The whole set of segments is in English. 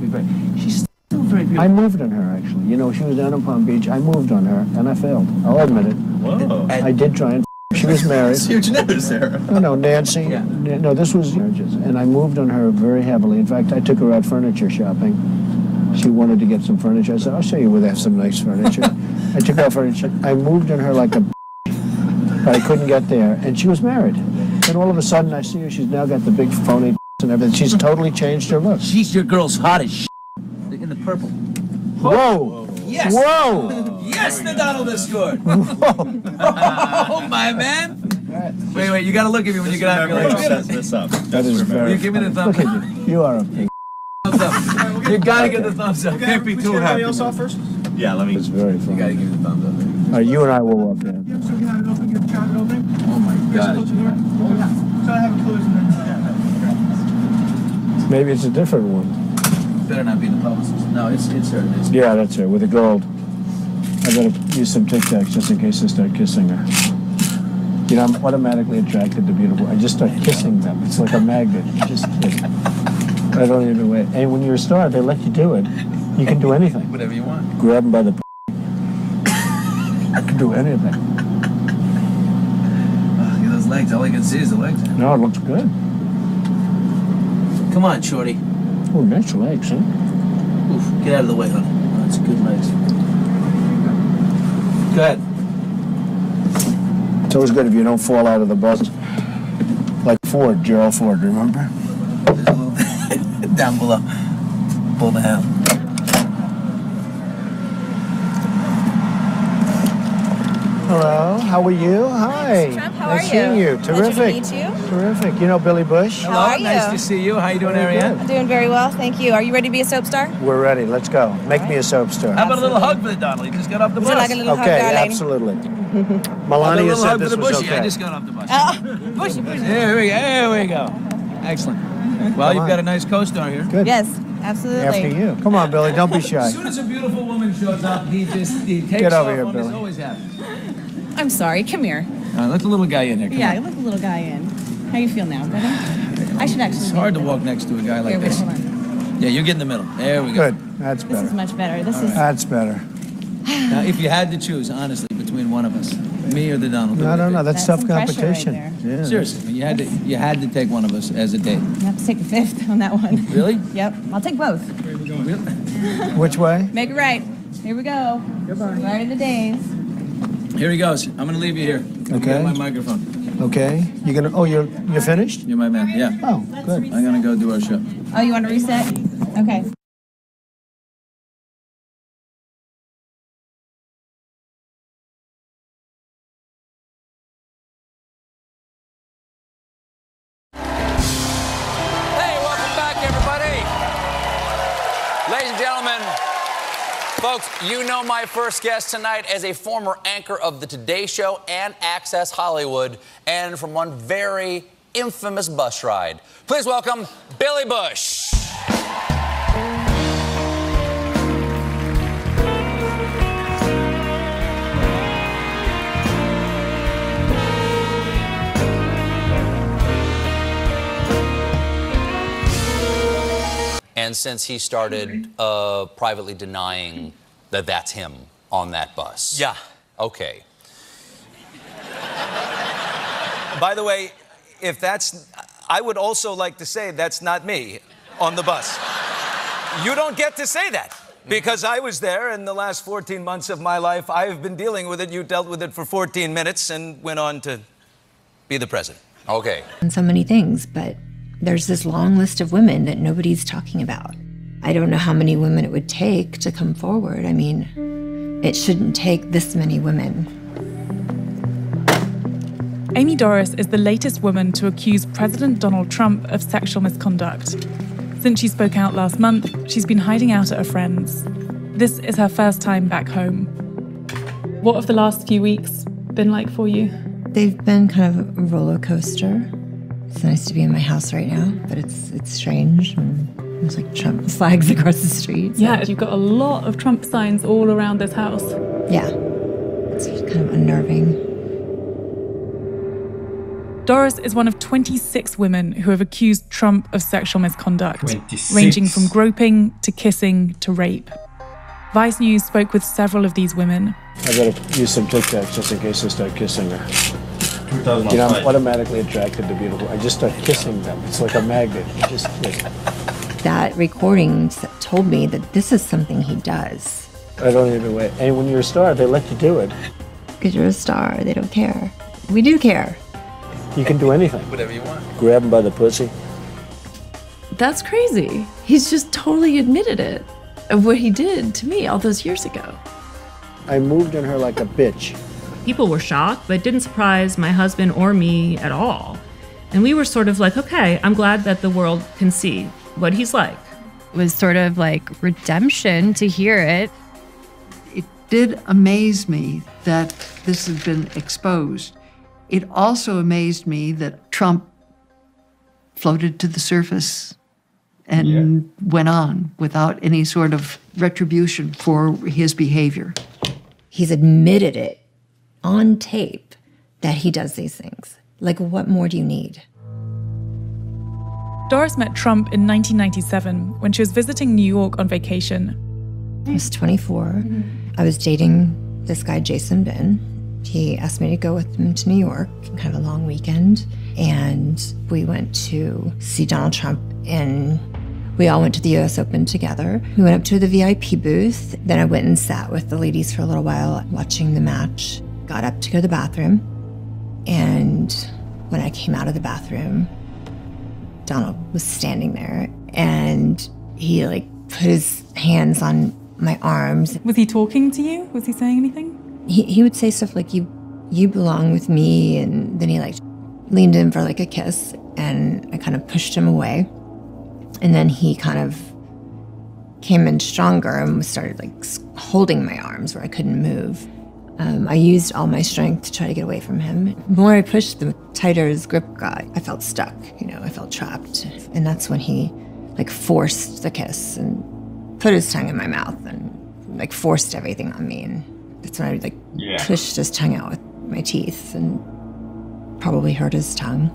be very... She's still very beautiful. I moved on her, actually. You know, she was down in Palm Beach. I moved on her, and I failed. I'll admit it. Whoa. I did try and... She was married. That's huge news, Sarah. No, Nancy. Yeah. No, this was marriages. And I moved on her very heavily. In fact, I took her out furniture shopping. She wanted to get some furniture. I said, I'll show you where they have some nice furniture. I took out furniture. I moved on her like a but I couldn't get there. And she was married. And all of a sudden, I see her. She's now got the big phony and everything. She's totally changed her look. She's your girl's hot as in the purple. Whoa! Yes! Whoa! Yes, the Donald has scored! Whoa! Oh, my man! Wait, you gotta look at me when you get out. Remember who sets this up. That is very You give me the thumbs Look up. at you. You are a pig. Thumbs up. You gotta get the thumbs up. Can't be too happy. else off first? Yeah, let me... It's very You funny. gotta give me the thumbs up. All right, you and I will walk in. Yep, so we can have it open, get the cabinet opening. Oh my Close god. the door. So I have it closed and then, Maybe it's a different one. Better not be the publicist. No, it's her. It's Yeah, that's her, with the gold. I gotta use some Tic Tacs just in case I start kissing her. You know, I'm automatically attracted to beautiful. I just start kissing them. It's like a magnet. You just kiss. I don't even wait. And when you're a star, they let you do it. You can do anything. whatever you want. Grab them by the I can do anything. Oh, look at those legs. All I can see is the legs. No, it looks good. Come on, shorty. Oh, nice legs, huh? Oof, get out of the way, honey. That's good legs. Go ahead. It's always good if you don't fall out of the bus. Like Ford, Gerald Ford, remember? Down below. Pull the hell. Hello, how are you? Hi. Mr. Trump, how nice are seeing you? you. Pleasure to Terrific. meet you. Terrific. You know Billy Bush? How are you? Nice to see you. How you doing, Ariane? I'm doing very well, thank you. Are you ready to be a soap star? We're ready. Let's go. Make me a soap star. How about a little hug for the Donald? He just got off the Would bus. you like a little hug, Okay, darling? absolutely. How about a Melania little said hug for this the was bushy? I okay. just got off the bus. Bushy, bushy. There we go. Excellent. Well, Come you've on. got a nice co-star here. Good. Yes, absolutely. After you. Come on, Billy. Don't be shy. As soon as a beautiful woman shows up, he takes Get over off here, on this. Billy. Always happens. I'm sorry, come here. Let the little guy in there. Come Yeah, on. let the little guy in. How you feel now, better? I should actually. It's hard to walk next to a guy like Here, wait, this. hold on. Yeah, you get in the middle. There we go. Good. That's This better. is much better. This is. That's better. Now, if you had to choose, honestly, between one of us, me or the Donald, who No, would no, it no. be? That's That's tough some pressure competition. right Yeah. Seriously, you had to take one of us as a date. I have to take a fifth on that one. Really? Yep, I'll take both. Really? Which way? Make it right. Here we go. Goodbye. Right in the days. Here he goes. I'm gonna leave you here. Go Okay. get my microphone. Okay. You're gonna. Oh, you're finished? You're my man. Yeah. Oh, good. I'm gonna go do our show. Oh, you want to reset? Okay. Hey, welcome back, everybody. Ladies and gentlemen, folks, you know my first guest tonight as a former anchor of The Today Show and Access Hollywood, and from one very infamous bus ride. Please welcome Billy Bush. And since he started privately denying that that's him on that bus. Yeah. Okay. By the way, if that's, I would also like to say that's not me on the bus. You don't get to say that because I was there in the last 14 months of my life. I've been dealing with it. You dealt with it for 14 minutes and went on to be the president. Okay. And so many things, but there's this long list of women that nobody's talking about. I don't know how many women it would take to come forward. I mean, it shouldn't take this many women. Amy Doris is the latest woman to accuse President Donald Trump of sexual misconduct. Since she spoke out last month, she's been hiding out at a friend's. This is her first time back home. What have the last few weeks been like for you? They've been kind of a roller coaster. It's nice to be in my house right now, but it's strange. And there's like Trump flags across the street. So. Yeah, you've got a lot of Trump signs all around this house. Yeah, it's kind of unnerving. Doris is one of 26 women who have accused Trump of sexual misconduct, 26. ranging from groping to kissing to rape. Vice News spoke with several of these women. I gotta use some Tic Tacs just in case I start kissing her. 2005. You know, I'm automatically attracted to beautiful. I just start kissing them. It's like a magnet. You just kiss. That recording told me that this is something he does. I don't even wait. And when you're a star, they let you do it. Because you're a star, they don't care. We do care. You can do anything. Whatever you want. Grab him by the pussy. That's crazy. He's just totally admitted it, of what he did to me all those years ago. I moved on her like a bitch. People were shocked, but it didn't surprise my husband or me at all. And we were sort of like, okay, I'm glad that the world can see what he's like. It was sort of like redemption to hear it. It did amaze me that this had been exposed. It also amazed me that Trump floated to the surface and went on without any sort of retribution for his behavior. He's admitted it on tape that he does these things. Like, what more do you need? Doris met Trump in 1997 when she was visiting New York on vacation. I was 24. I was dating this guy, Jason Ben. He asked me to go with him to New York, kind of a long weekend. And we went to see Donald Trump, and we all went to the US Open together. We went up to the VIP booth. Then I went and sat with the ladies for a little while watching the match. Got up to go to the bathroom. And when I came out of the bathroom, Donald was standing there, and he put his hands on my arms. Was he talking to you? Was he saying anything? He would say stuff like, you belong with me, and then he leaned in for a kiss, and I kind of pushed him away. And then he kind of came in stronger and started holding my arms where I couldn't move. I used all my strength to try to get away from him. The more I pushed, the tighter his grip got. I felt stuck, I felt trapped. And that's when he forced the kiss and put his tongue in my mouth and forced everything on me. And that's when I pushed his tongue out with my teeth and probably hurt his tongue.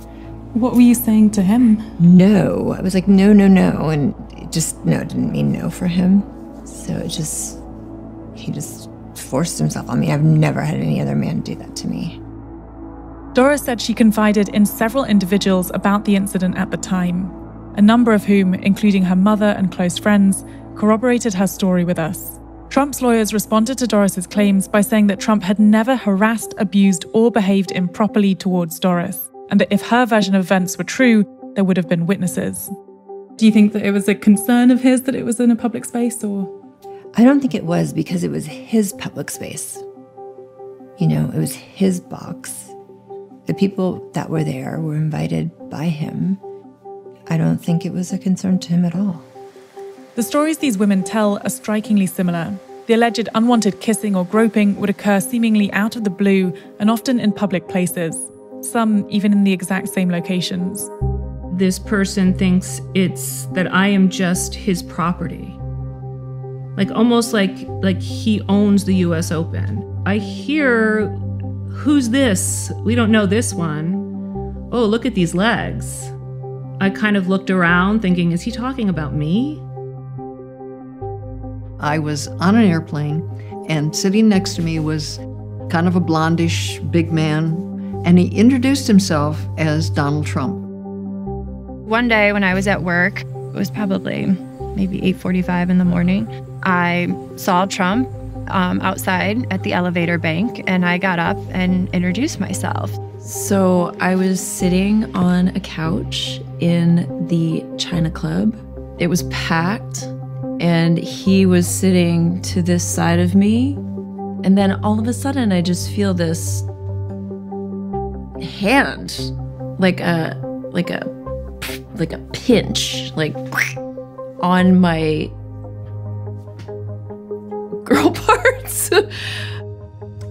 What were you saying to him? No. I was like, no, no, no. And it didn't mean no for him. So he just forced himself on me. I've never had any other man do that to me. Doris said she confided in several individuals about the incident at the time, a number of whom, including her mother and close friends, corroborated her story with us. Trump's lawyers responded to Doris's claims by saying that Trump had never harassed, abused, or behaved improperly towards Doris, and that if her version of events were true, there would have been witnesses. Do you think that it was a concern of his that it was in a public space, or? I don't think it was, because it was his public space. It was his box. The people that were there were invited by him. I don't think it was a concern to him at all. The stories these women tell are strikingly similar. The alleged unwanted kissing or groping would occur seemingly out of the blue and often in public places, some even in the exact same locations. This person thinks it's that I am just his property. Almost like he owns the US Open. I hear, who's this? We don't know this one. Oh, look at these legs. I kind of looked around thinking, is he talking about me? I was on an airplane, and sitting next to me was kind of a blondish big man, and he introduced himself as Donald Trump. One day when I was at work, it was probably maybe 8:45 in the morning, I saw Trump outside at the elevator bank, and I got up and introduced myself. So I was sitting on a couch in the China Club. It was packed, and he was sitting to this side of me. And then all of a sudden, I just feel this hand, like a pinch, on my girl parts.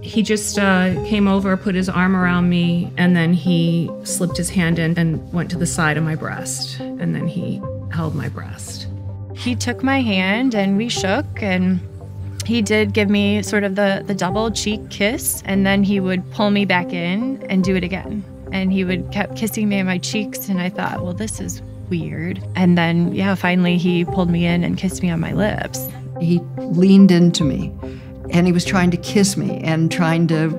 He just came over, put his arm around me, and then he slipped his hand in and went to the side of my breast, and then he held my breast. He took my hand and we shook, and he did give me sort of the double cheek kiss, and then he would pull me back in and do it again. And he would kept kissing me on my cheeks, and I thought, well, this is weird. And then, yeah, finally he pulled me in and kissed me on my lips. He leaned into me, and he was trying to kiss me and trying to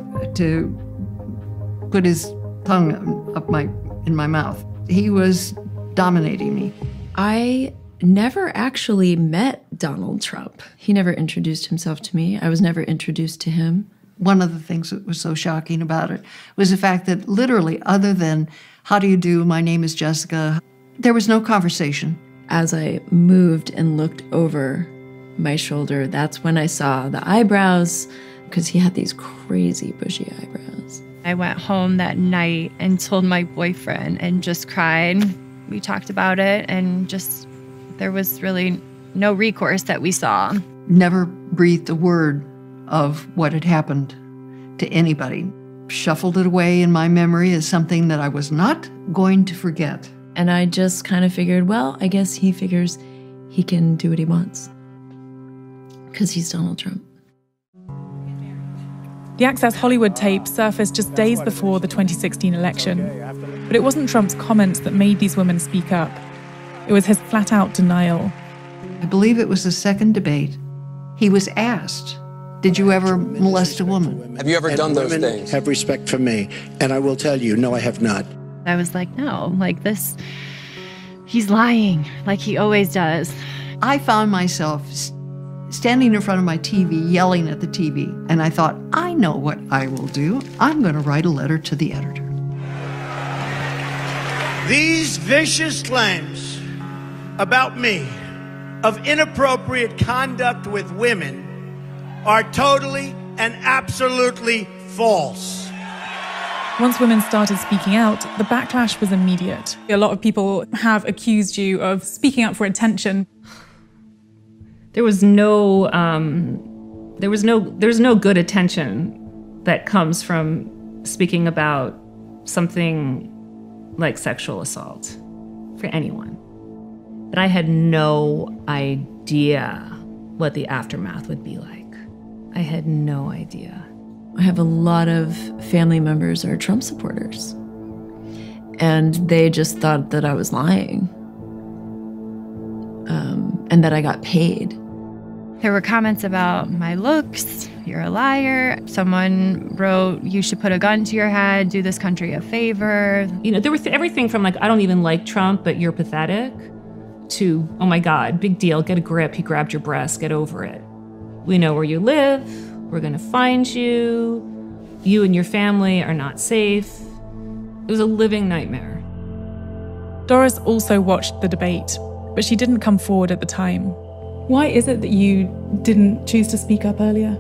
put his tongue in my mouth. He was dominating me. I never actually met Donald Trump. He never introduced himself to me. I was never introduced to him. One of the things that was so shocking about it was the fact that literally, other than, how do you do, my name is Jessica, there was no conversation. As I moved and looked over my shoulder, that's when I saw the eyebrows, because he had these crazy bushy eyebrows. I went home that night and told my boyfriend and just cried. We talked about it, and just, there was really no recourse that we saw. Never breathed a word of what had happened to anybody. Shuffled it away in my memory as something that I was not going to forget. And I just kind of figured, well, I guess he figures he can do what he wants, because he's Donald Trump. The Access Hollywood tape surfaced just days before the 2016 election. But it wasn't Trump's comments that made these women speak up. It was his flat-out denial. I believe it was the second debate. He was asked, did you ever molest a woman? Have you ever done those things? Have respect for me. And I will tell you, no, I have not. I was like, no, like this, he's lying, like he always does. I found myself standing in front of my TV, yelling at the TV. And I thought, I know what I will do. I'm going to write a letter to the editor. These vicious claims about me of inappropriate conduct with women are totally and absolutely false. Once women started speaking out, the backlash was immediate. A lot of people have accused you of speaking up for attention. There was no good attention that comes from speaking about something like sexual assault for anyone. But I had no idea what the aftermath would be like. I had no idea. I have a lot of family members who are Trump supporters, and they just thought that I was lying, and that I got paid. There were comments about my looks, you're a liar. Someone wrote, you should put a gun to your head, do this country a favor. You know, there was everything from like, I don't even like Trump, but you're pathetic, to, oh my God, big deal, get a grip, he grabbed your breast, get over it. We know where you live, we're gonna find you, you and your family are not safe. It was a living nightmare. Doris also watched the debate, but she didn't come forward at the time. Why is it that you didn't choose to speak up earlier?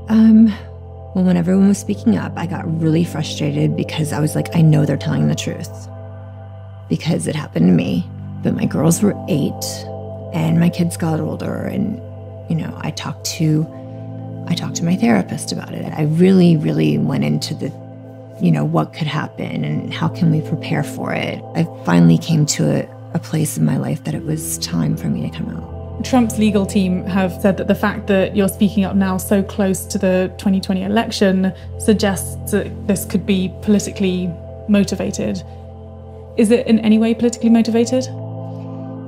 Well, when everyone was speaking up, I got really frustrated because I was like, I know they're telling the truth. Because it happened to me. But my girls were 8, and my kids got older, and, you know, I talked to my therapist about it. I really, really went into the, you know, what could happen and how can we prepare for it. I finally came to a place in my life that it was time for me to come out. Trump's legal team have said that the fact that you're speaking up now so close to the 2020 election suggests that this could be politically motivated. Is it in any way politically motivated?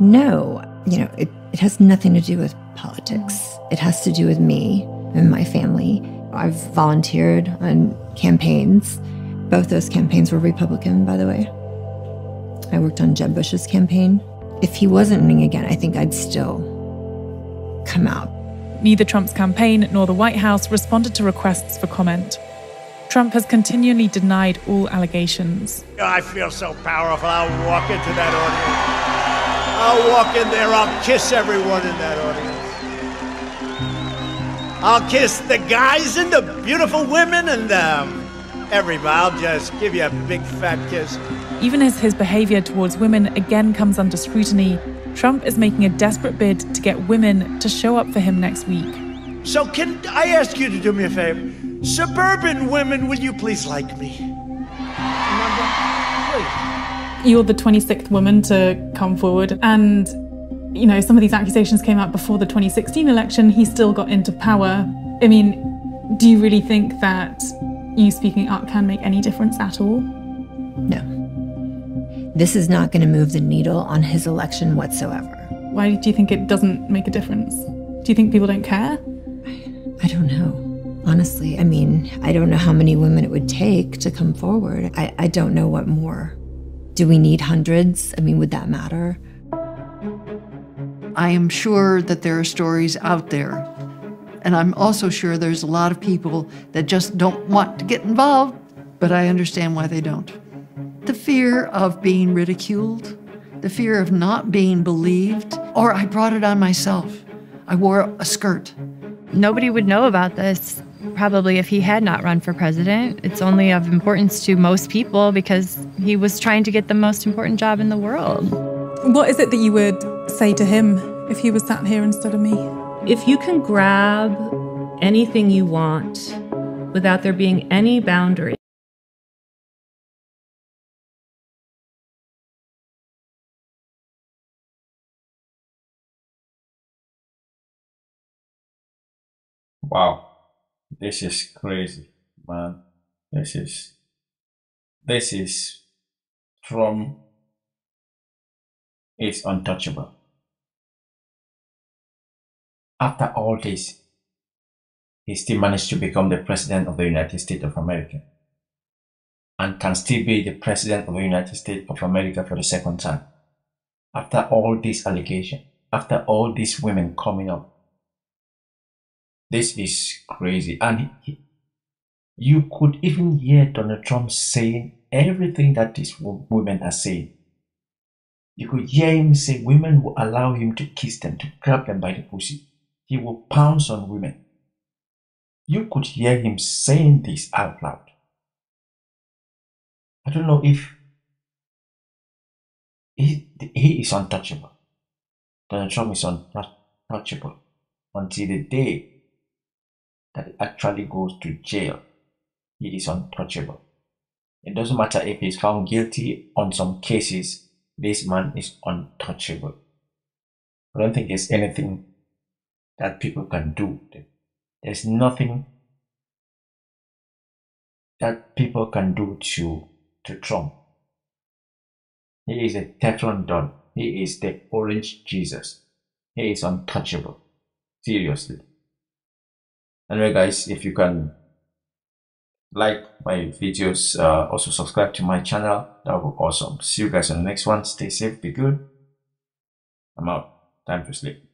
No, you know, it has nothing to do with politics. It has to do with me and my family. I've volunteered on campaigns. Both those campaigns were Republican, by the way. I worked on Jeb Bush's campaign. If he wasn't running again, I think I'd still come out. Neither Trump's campaign nor the White House responded to requests for comment. Trump has continually denied all allegations. I feel so powerful. I'll walk into that audience. I'll walk in there, I'll kiss everyone in that audience. I'll kiss the guys and the beautiful women and everybody. I'll just give you a big fat kiss. Even as his behavior towards women again comes under scrutiny, Trump is making a desperate bid to get women to show up for him next week. So can I ask you to do me a favor? Suburban women, will you please like me? Remember? Please. You're the 26th woman to come forward, and, you know, some of these accusations came out before the 2016 election. He still got into power. I mean, do you really think that you speaking up can make any difference at all? No. This is not going to move the needle on his election whatsoever. Why do you think it doesn't make a difference? Do you think people don't care? I don't know. Honestly, I mean, I don't know how many women it would take to come forward. I don't know what more. Do we need hundreds? I mean, would that matter? I am sure that there are stories out there. And I'm also sure there's a lot of people that just don't want to get involved, but I understand why they don't. The fear of being ridiculed, the fear of not being believed, or I brought it on myself. I wore a skirt. Nobody would know about this probably if he had not run for president. It's only of importance to most people because he was trying to get the most important job in the world. What is it that you would say to him if he was sat here instead of me? If you can grab anything you want without there being any boundary, Wow, this is crazy, man. This is Trump is untouchable. After all this, he still managed to become the president of the United States of America and can still be the president of the United States of America for the second time. After all this allegation, after all these women coming up, this is crazy. And you could even hear Donald Trump saying everything that these women are saying. You could hear him say women will allow him to kiss them, to grab them by the pussy. He will pounce on women. You could hear him saying this out loud. I don't know if he is untouchable. Donald Trump is untouchable until the day that he actually goes to jail. He is untouchable. It doesn't matter if he's found guilty on some cases, this man is untouchable. I don't think there's anything that people can do. There's nothing that people can do to Trump. He is a Teflon Don. He is the orange Jesus. He is untouchable. Seriously. Anyway guys, if you can like my videos, also subscribe to my channel, that would be awesome. See you guys on the next one. Stay safe, be good. I'm out. Time to sleep.